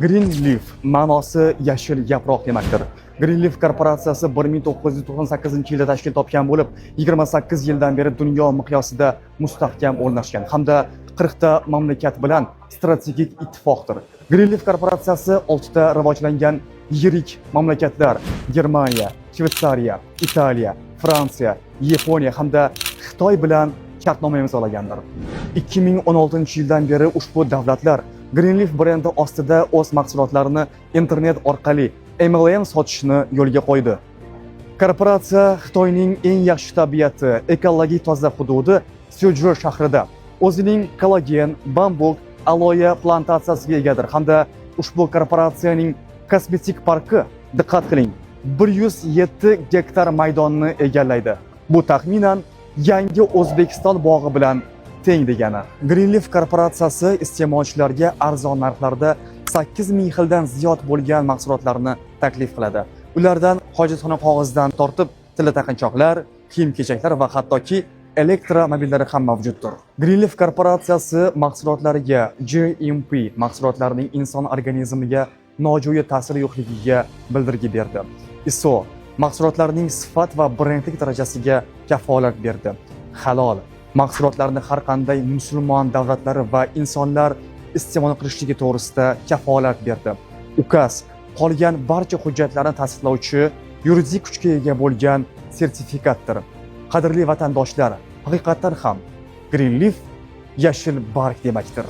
Greenleaf ma'nosi yashil yaproq demakdir. Greenleaf korporatsiyasi 1998-yilda tashkil topgan bo'lib, 28 yildan beri dunyo miqyosida mustahkam o'rnashgan hamda 40 ta mamlakat bilan strategik ittifoqdir. Greenleaf korporatsiyasi 6 ta rivojlangan yirik mamlakatlar Germaniya, Shveysariya, Italiya, Fransiya, Yaponiya hamda Xitoy bilan shartnoma imzolagandir. 2016-yildan beri ushbu davlatlar Greenleaf brendi ostida o'z mahsulotlarini internet orqali MLM sotishni yo'lga qo'ydi. Korporatsiya Xitoyning eng yaxshi tabiati, ekologik toza hududi Suzhou shahrida o'zining kollagen, bambuk, aloe plantatsiyasiga egadir hamda ushbu korporatsiyaning kosmetik parki, diqqat qiling, 107 gektar maydonni egallaydi. Bu taxminan yangi O'zbekiston bog'i bilan teng degani. Greenleaf korporatsiyasi iste'molchilarga arzon narxlarda 8000 xildan ziyod bo'lgan mahsulotlarni taklif qiladi. Ulardan hojatxona qog'ozidan tortib, tilla taqinchoqlar, kiyim-kechaklar va hattoki elektromobillari ham mavjuddir. Greenleaf korporatsiyasi mahsulotlariga GMP mahsulotlarning inson organizmiga nojo'ya ta'siri yo'qligiga bildirgi berdi. ISO mahsulotlarning sifat va brendlik darajasiga kafolat berdi. Halol mahsulotlarni har qanday musulmon davlatlari va insonlar iste'mol qilishligi to'g'risida kafolat berdi. UKAS qolgan barcha hujjatlarni tasdiqlovchi yuridik kuchga ega bo'lgan sertifikatdir. Qadrli vatandoshlar, haqiqatan ham Greenleaf yashil barg demakdir.